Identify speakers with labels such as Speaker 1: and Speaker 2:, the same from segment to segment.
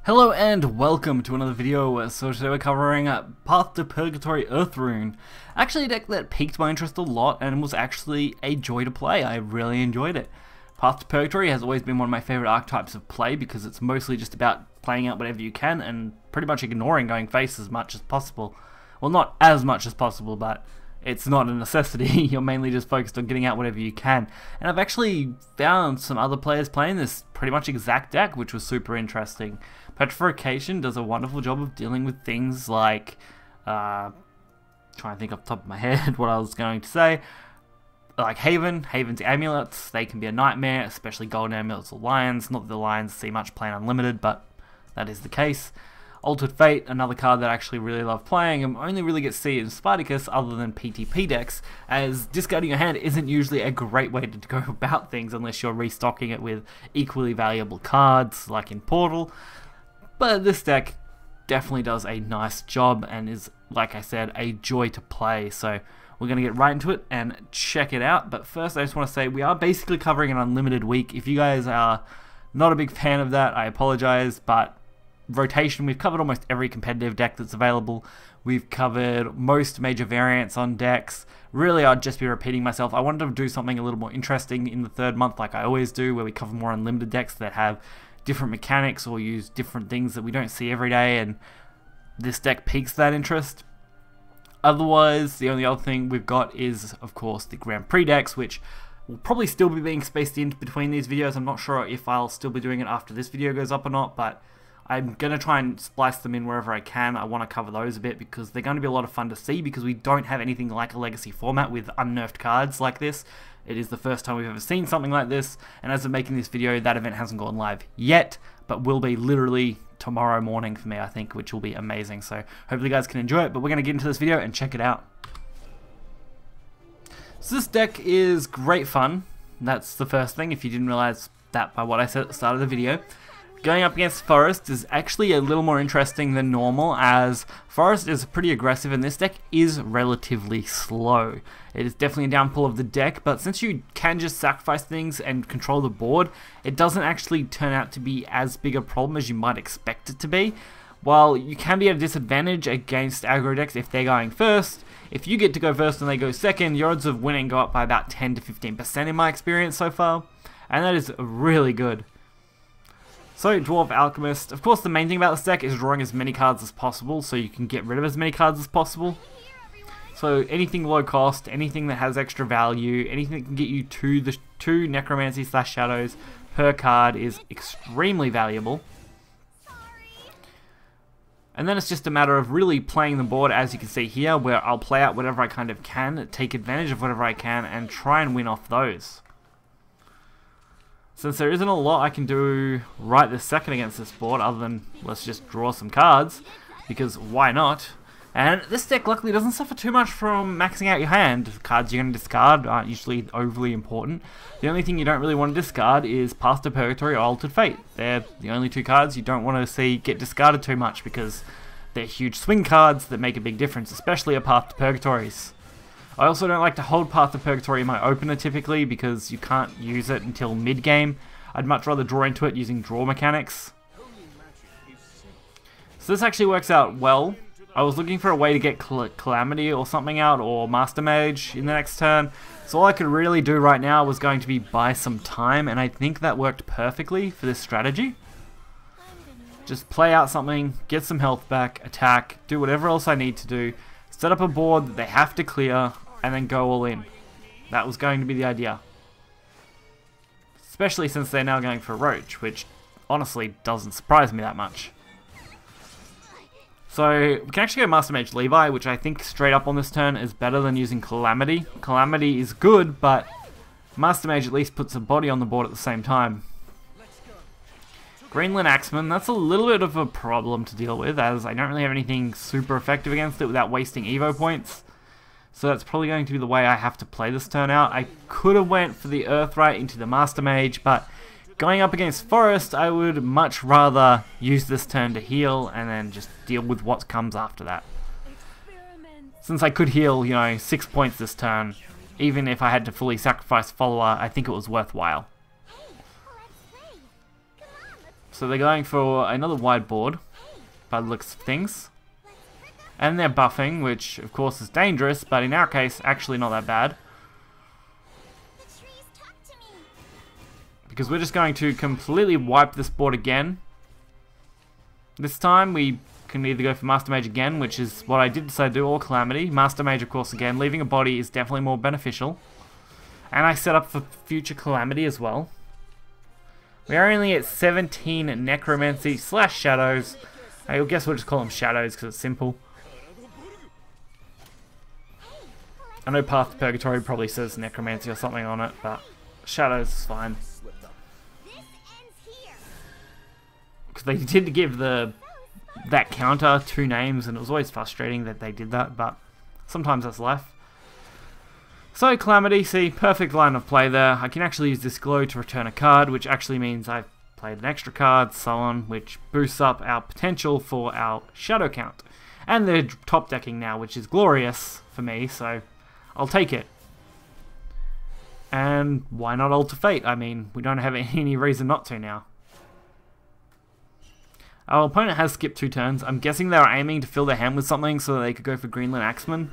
Speaker 1: Hello and welcome to another video. So today we're covering Path to Purgatory Earthrune. Actually a deck that piqued my interest a lot and was actually a joy to play. I really enjoyed it. Path to Purgatory has always been one of my favourite archetypes of play because it's mostly just about playing out whatever you can and pretty much ignoring going face as much as possible. Well, not as much as possible, but it's not a necessity. You're mainly just focused on getting out whatever you can. And I've actually found some other players playing this pretty much exact deck, which was super interesting. Petrification does a wonderful job of dealing with things like, trying to think off the top of my head what I was going to say, like Haven's amulets. They can be a nightmare, especially golden amulets or lions. Not that the lions see much playing unlimited, but that is the case. Altered Fate, another card that I actually really love playing and only really gets to see in Spartacus other than PTP decks, as discarding your hand isn't usually a great way to go about things unless you're restocking it with equally valuable cards like in Portal. But this deck definitely does a nice job and is, like I said, a joy to play. So we're going to get right into it and check it out. But first I just want to say we are basically covering an unlimited week. If you guys are not a big fan of that, I apologize, but rotation, we've covered almost every competitive deck that's available. We've covered most major variants on decks. Really, I'd just be repeating myself. I wanted to do something a little more interesting in the third month like I always do, where we cover more unlimited decks that have different mechanics or use different things that we don't see every day, and this deck piques that interest. Otherwise, the only other thing we've got is, of course, the Grand Prix decks, which will probably still be being spaced in between these videos. I'm not sure if I'll still be doing it after this video goes up or not, but I'm going to try and splice them in wherever I can. I want to cover those a bit because they're going to be a lot of fun to see, because we don't have anything like a legacy format with unnerfed cards like this. It is the first time we've ever seen something like this, and as of making this video, that event hasn't gone live yet, but will be literally tomorrow morning for me, I think, which will be amazing. So hopefully you guys can enjoy it, but we're going to get into this video and check it out. So this deck is great fun. That's the first thing, if you didn't realize that by what I said at the start of the video. Going up against Forest is actually a little more interesting than normal, as Forest is pretty aggressive and this deck is relatively slow. It is definitely a downfall of the deck, but since you can just sacrifice things and control the board, it doesn't actually turn out to be as big a problem as you might expect it to be. While you can be at a disadvantage against aggro decks if they're going first, if you get to go first and they go second, your odds of winning go up by about 10 to 15% in my experience so far, and that is really good. So, Dwarf Alchemist, of course the main thing about this deck is drawing as many cards as possible so you can get rid of as many cards as possible. So anything low cost, anything that has extra value, anything that can get you to the 2 Necromancy / Shadows per card is extremely valuable. And then it's just a matter of really playing the board, as you can see here, where I'll play out whatever I kind of can, take advantage of whatever I can, and try and win off those. Since there isn't a lot I can do right this second against this board, other than let's just draw some cards, because why not? And this deck luckily doesn't suffer too much from maxing out your hand. The cards you're going to discard aren't usually overly important. The only thing you don't really want to discard is Path to Purgatory or Altered Fate. They're the only 2 cards you don't want to see get discarded too much, because they're huge swing cards that make a big difference, especially a Path to Purgatories. I also don't like to hold Path to Purgatory in my opener typically, because you can't use it until mid-game. I'd much rather draw into it using draw mechanics. So this actually works out well. I was looking for a way to get Calamity or something out, or Master Mage in the next turn. So all I could really do right now was going to be buy some time, and I think that worked perfectly for this strategy. Just play out something, get some health back, attack, do whatever else I need to do, set up a board that they have to clear, and then go all in. That was going to be the idea. Especially since they're now going for Roach, which honestly doesn't surprise me that much. So we can actually go Master Mage Levi, which I think straight up on this turn is better than using Calamity. Calamity is good, but Master Mage at least puts a body on the board at the same time. Greenland Axeman, that's a little bit of a problem to deal with, as I don't really have anything super effective against it without wasting Evo points. So that's probably going to be the way I have to play this turn out. I could have went for the Earthright into the Master Mage, but going up against Forest, I would much rather use this turn to heal and then just deal with what comes after that. Since I could heal, 6 points this turn, even if I had to fully sacrifice Follower, I think it was worthwhile. So they're going for another wide board, by the looks of things. And they're buffing, which of course is dangerous, but in our case, actually not that bad. Because we're just going to completely wipe this board again. This time we can either go for Master Mage again, which is what I did decide to do, or Calamity. Master Mage, of course, again. Leaving a body is definitely more beneficial. And I set up for future Calamity as well. We are only at 17 Necromancy / Shadows. I guess we'll just call them Shadows because it's simple. I know Path to Purgatory probably says Necromancy or something on it, but Shadows is fine. Because they did give that counter 2 names, and it was always frustrating that they did that, but sometimes that's life. So Calamity, see, perfect line of play there. I can actually use this glow to return a card, which actually means I've played an extra card, so on, which boosts up our potential for our shadow count. And they're top decking now, which is glorious for me, so I'll take it. And why not Alter Fate? I mean, we don't have any reason not to now. Our opponent has skipped 2 turns. I'm guessing they were aiming to fill their hand with something so that they could go for Greenland Axeman.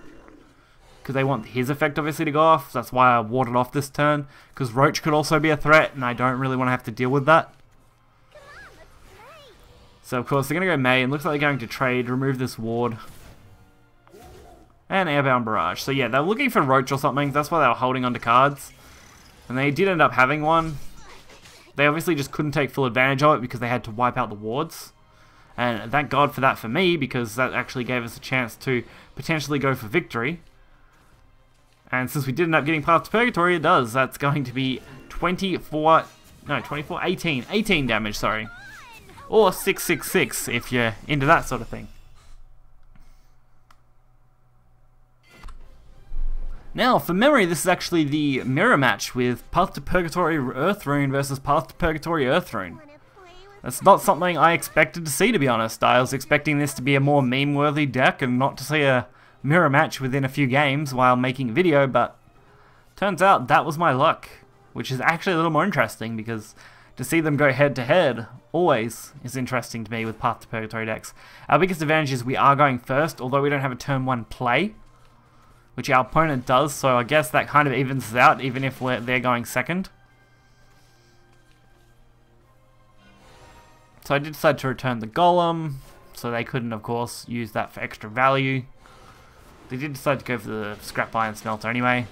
Speaker 1: Because they want his effect obviously to go off. That's why I warded off this turn. Because Roach could also be a threat, and I don't really want to have to deal with that. So of course they're going to go May, and looks like they're going to trade, remove this ward. And Airbound Barrage. So yeah, they're looking for Roach or something. That's why they were holding onto cards. And they did end up having one. They obviously just couldn't take full advantage of it because they had to wipe out the wards. And thank God for that for me, because that actually gave us a chance to potentially go for victory. And since we did end up getting Path to Purgatory, it does. That's going to be 18 damage, sorry. Or 666 if you're into that sort of thing. Now, for memory, this is actually the mirror match with Path to Purgatory Earth Rune versus Path to Purgatory Earth Rune. That's not something I expected to see, to be honest. I was expecting this to be a more meme-worthy deck and not to see a mirror match within a few games while making a video, but turns out that was my luck, which is actually a little more interesting because to see them go head-to-head always is interesting to me with Path to Purgatory decks. Our biggest advantage is we are going first, although we don't have a turn 1 play, which our opponent does, so I guess that kind of evens us out even if they're going second. So I did decide to return the Golem, so they couldn't, of course, use that for extra value. They did decide to go for the Scrap Iron Smelter anyway.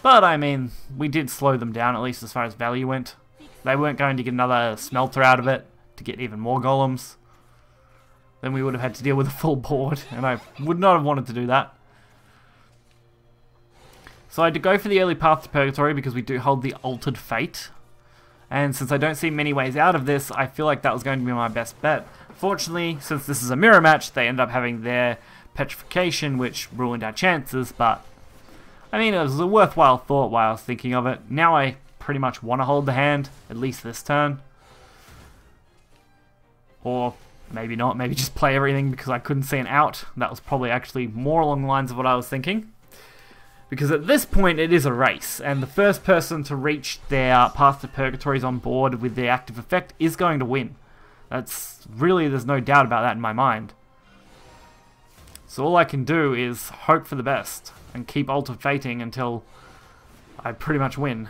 Speaker 1: But, I mean, we did slow them down, at least as far as value went. They weren't going to get another Smelter out of it to get even more Golems. Then we would have had to deal with a full board, and I would not have wanted to do that. So I had to go for the early Path to Purgatory because we do hold the Altered Fate. And since I don't see many ways out of this, I feel like that was going to be my best bet. Fortunately, since this is a mirror match, they end up having their Petrification, which ruined our chances, but I mean, it was a worthwhile thought while I was thinking of it. Now I pretty much want to hold the hand, at least this turn. Or maybe not, maybe just play everything because I couldn't see an out. That was probably actually more along the lines of what I was thinking. Because at this point it is a race, and the first person to reach their Path to Purgatories on board with their active effect is going to win. That's really, there's no doubt about that in my mind. So all I can do is hope for the best and keep Altered Fating until I pretty much win.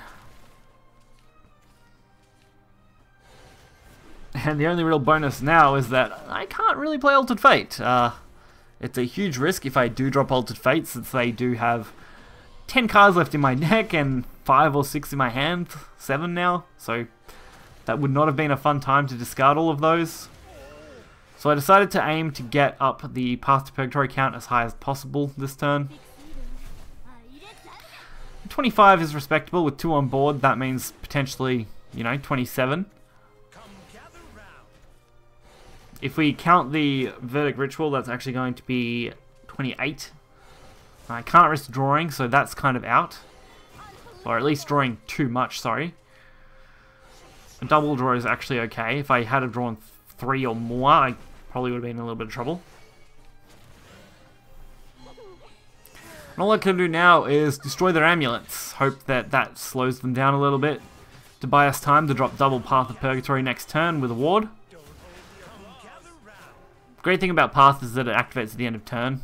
Speaker 1: And the only real bonus now is that I can't really play Altered Fate. It's a huge risk if I do drop Altered Fate, since they do have 10 cards left in my deck and 5 or 6 in my hand, 7 now, so that would not have been a fun time to discard all of those. So I decided to aim to get up the Path to Purgatory count as high as possible this turn. 25 is respectable with 2 on board. That means potentially, 27. If we count the Verdict Ritual, that's actually going to be 28. I can't risk drawing, so that's kind of out. Or at least drawing too much, sorry. A double draw is actually okay. If I had drawn 3 or more, I probably would have been in a little bit of trouble. And all I can do now is destroy their amulets. Hope that that slows them down a little bit. to buy us time to drop double Path of Purgatory next turn with a ward. Great thing about Path is that it activates at the end of turn.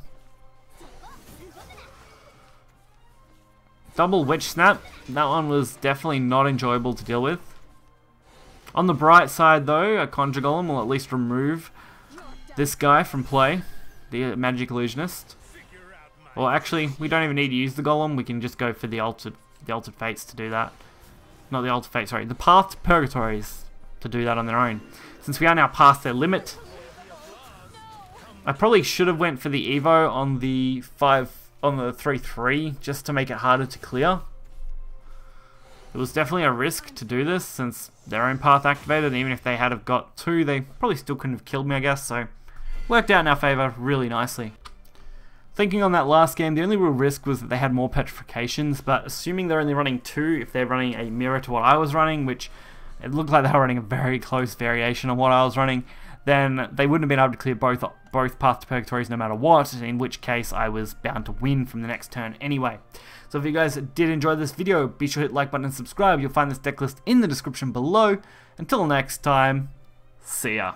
Speaker 1: Double Witch Snap, that one was definitely not enjoyable to deal with. On the bright side though, a Conjure Golem will at least remove this guy from play, the Magic Illusionist. Well, actually, we don't even need to use the Golem, we can just go for the Altered Fates to do that. Not the Altered Fates, sorry, the Path to Purgatories to do that on their own. Since we are now past their limit, I probably should have went for the Evo on the 3/3 just to make it harder to clear. It was definitely a risk to do this since their own path activated, and even if they had have got 2, they probably still couldn't have killed me, I guess, so worked out in our favour really nicely. Thinking on that last game, the only real risk was that they had more petrifications, but assuming they're only running 2, if they're running a mirror to what I was running, which it looked like they were running a very close variation on what I was running, then they wouldn't have been able to clear both Path to Purgatories no matter what, in which case I was bound to win from the next turn anyway. So if you guys did enjoy this video, be sure to hit the like button and subscribe. You'll find this deck list in the description below. Until next time, see ya.